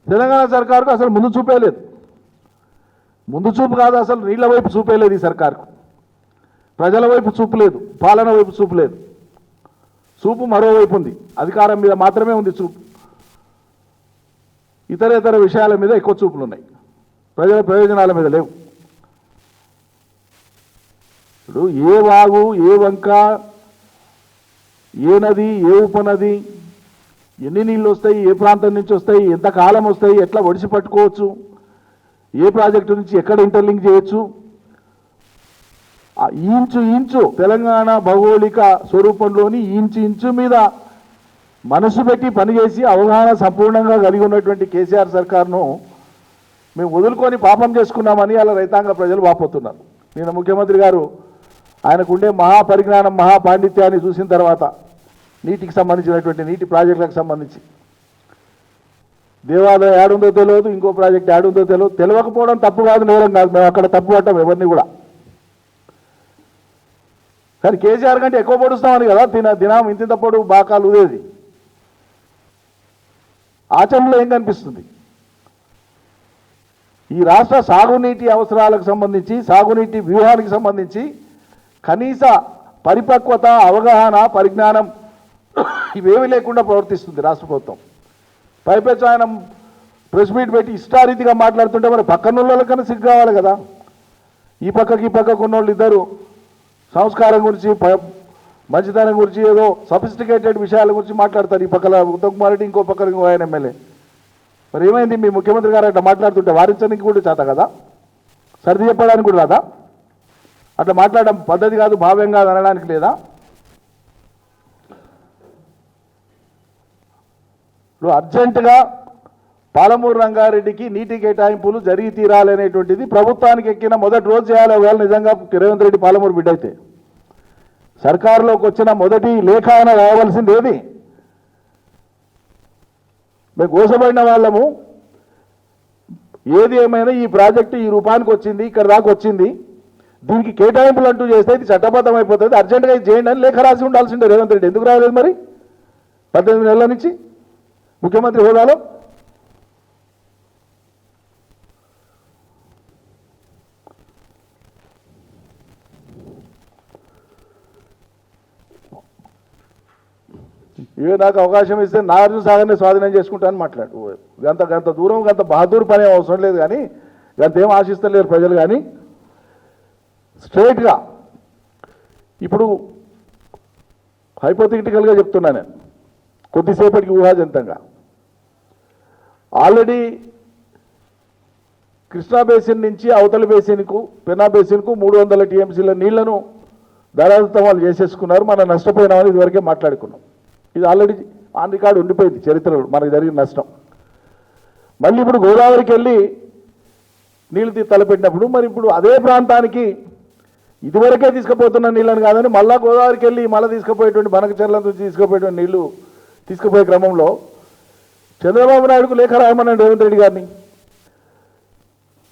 తెలంగాణ సర్కారుకు అసలు ముందు చూపే లేదు. ముందు చూపు కాదు, అసలు నీళ్ల వైపు చూపేలేదు ఈ సర్కారుకు. ప్రజల వైపు చూపు లేదు, పాలన వైపు చూపు లేదు. చూపు మరోవైపు ఉంది, అధికారం మీద మాత్రమే ఉంది చూపు. ఇతర విషయాల మీద ఎక్కువ చూపులు ఉన్నాయి, ప్రజల ప్రయోజనాల మీద లేవు. ఇప్పుడు ఏ వాగు, ఏ వంక, ఏ నది, ఏ ఉపనది, ఎన్ని నీళ్ళు వస్తాయి, ఏ ప్రాంతం నుంచి వస్తాయి, ఎంత కాలం వస్తాయి, ఎట్లా ఒడిసి పట్టుకోవచ్చు, ఏ ప్రాజెక్టు నుంచి ఎక్కడ ఇంటర్లింక్ చేయొచ్చు, ఇంచు తెలంగాణ భౌగోళిక స్వరూపంలోని ఇంచు మీద మనసు పెట్టి పనిచేసి అవగాహన సంపూర్ణంగా కలిగి ఉన్నటువంటి కేసీఆర్ సర్కార్ను మేము వదులుకొని పాపం చేసుకున్నామని అలా రైతాంగ ప్రజలు వాపోతున్నారు. నిన్న ముఖ్యమంత్రి గారు ఆయనకుండే మహాపరిజ్ఞానం, మహాపాండిత్యాన్ని చూసిన తర్వాత నీటికి సంబంధించినటువంటి నీటి ప్రాజెక్టులకు సంబంధించి దేవాలయం ఏడుందో తెలియదు, ఇంకో ప్రాజెక్ట్ ఏడుందో తెలియదు. తెలియకపోవడం తప్పు కాదు, నేరం కాదు, మేము అక్కడ తప్పు పట్టాం ఎవరిని కూడా. కానీ కేసీఆర్ కంటే ఎక్కువ పొడుస్తామని కదా దినం ఇంత పొడు బాకాలు ఉదేది. ఆచరణలో ఏం కనిపిస్తుంది? ఈ రాష్ట్ర సాగునీటి అవసరాలకు సంబంధించి, సాగునీటి వ్యూహానికి సంబంధించి కనీస పరిపక్వత, అవగాహన, పరిజ్ఞానం ఇవేమీ లేకుండా ప్రవర్తిస్తుంది రాష్ట్ర ప్రభుత్వం. పైపెచ్చు ఆయన ప్రెస్ మీట్ పెట్టి ఇష్టారీతిగా మాట్లాడుతుంటే మరి పక్కన వాళ్ళకన్నా సిగ్గు కావాలి కదా. ఈ పక్కకు ఉన్నోళ్ళు ఇద్దరు సంస్కారం గురించి, మంచితనం గురించి, ఏదో సఫిస్టికేటెడ్ విషయాల గురించి మాట్లాడతారు. ఈ పక్కన ఉత్తమ్ కుమార్ రెడ్డి, ఇంకో పక్కన ఇంకో ఆయన ఎమ్మెల్యే. మరి ఏమైంది? మీ ముఖ్యమంత్రి గారు అట్లా మాట్లాడుతుంటే వారించడానికి కూడా చేత కదా, సర్ది చెప్పడానికి కూడా రాదా? అట్లా మాట్లాడడం పద్ధతి కాదు, భావ్యం కాదు అనడానికి లేదా? ఇప్పుడు అర్జెంటుగా పాలమూరు రంగారెడ్డికి నీటి కేటాయింపులు జరిగి తీరాలనేటువంటిది ప్రభుత్వానికి ఎక్కిన మొదటి రోజు చేయాలి. ఒకవేళ నిజంగా రేవంత్ రెడ్డి పాలమూరు బిడ్డ అయితే సర్కారులోకి వచ్చిన మొదటి లేఖ అయినా రావాల్సింది ఏది? మేము గోసపడిన వాళ్ళము. ఏది ఏమైనా ఈ ప్రాజెక్టు ఈ రూపానికి వచ్చింది, ఇక్కడ దాకా వచ్చింది, దీనికి కేటాయింపులు అంటూ చేస్తే ఇది చట్టబద్ధం అయిపోతుంది, అర్జెంటుగా ఇది చేయండి అని లేఖ రాసి ఉండాల్సిందే రేవంత్ రెడ్డి. ఎందుకు రాలేదు మరి 18 నెలల నుంచి ముఖ్యమంత్రి హోదాలో? నాకు అవకాశం ఇస్తే నాగార్జున సాగర్ని స్వాధీనం చేసుకుంటానని మాట్లాడు. గంత దూరం, గంత బహదూర్ పని అవసరం లేదు. కానీ గంత ఏం ఆశిస్తలేరు ప్రజలు. కానీ స్ట్రైట్గా ఇప్పుడు హైపోథెటికల్గా చెప్తున్నా నేను, కొద్దిసేపటికి ఊహాజంతంగా. ఆల్రెడీ కృష్ణా బేసిన్ నుంచి అవతల బేసిన్కు, పెన్నా బేసిన్కు 300 టీఎంసీల నీళ్లను ధారాదత్తం చేసేసుకున్నారు. మనం నష్టపోయినామని ఇదివరకే మాట్లాడుకున్నాం. ఇది ఆల్రెడీ ఆన్ రికార్డు ఉండిపోయింది చరిత్రలో మనకు జరిగిన నష్టం. మళ్ళీ ఇప్పుడు గోదావరికి వెళ్ళి నీళ్లు తలపెట్టినప్పుడు మరి ఇప్పుడు అదే ప్రాంతానికి ఇదివరకే తీసుకుపోతున్న నీళ్ళని కాదని మళ్ళీ గోదావరికి వెళ్ళి మళ్ళీ తీసుకుపోయేటువంటి బనకచెర్ల నుంచి తీసుకుపోయేటువంటి నీళ్లు తీసుకుపోయే క్రమంలో చంద్రబాబు నాయుడుకు లేఖ రాయమన్నాడు రేవంత్ రెడ్డి గారిని.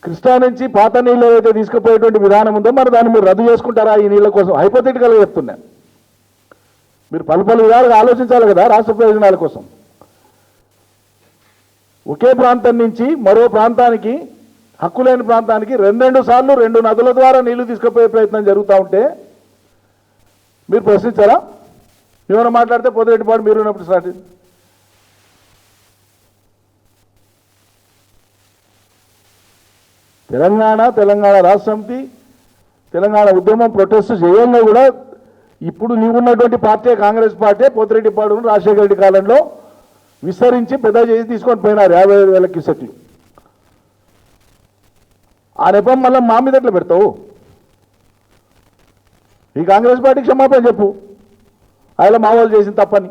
కృష్ణా నుంచి పాత నీళ్ళు ఏదైతే తీసుకుపోయేటువంటి విధానం ఉందో మరి దాన్ని మీరు రద్దు చేసుకుంటారా ఈ నీళ్ళ కోసం? హైపోథెటికల్గా చెప్తున్నాను. మీరు పలు విధాలుగా ఆలోచించాలి కదా రాష్ట్ర ప్రయోజనాల కోసం. ఒకే ప్రాంతం నుంచి మరో ప్రాంతానికి, హక్కు లేని ప్రాంతానికి రెండు సార్లు 2 నదుల ద్వారా నీళ్లు తీసుకుపోయే ప్రయత్నం జరుగుతూ ఉంటే మీరు ప్రశ్నించారా? ఏమైనా మాట్లాడితే పొద్దురెడ్డిపాటు మీరు ఉన్నప్పుడు స్టార్ట్. తెలంగాణ రాష్ట్ర సమితి, తెలంగాణ ఉద్యమం ప్రొటెస్ట్ చేయంగా కూడా ఇప్పుడు నీవున్నటువంటి పార్టీ కాంగ్రెస్ పార్టీ పోతిరెడ్డిపాడును రాజశేఖర రెడ్డి కాలంలో విస్తరించి పెద్ద చేసి తీసుకొని పోయినారు 55,000 క్యూసెక్లు. ఆ నెపం మళ్ళీ మా మీద ఎట్లా పెడతావు? ఈ కాంగ్రెస్ పార్టీకి క్షమాపణ చెప్పు, ఆయన మా వాళ్ళు చేసిన తప్పని.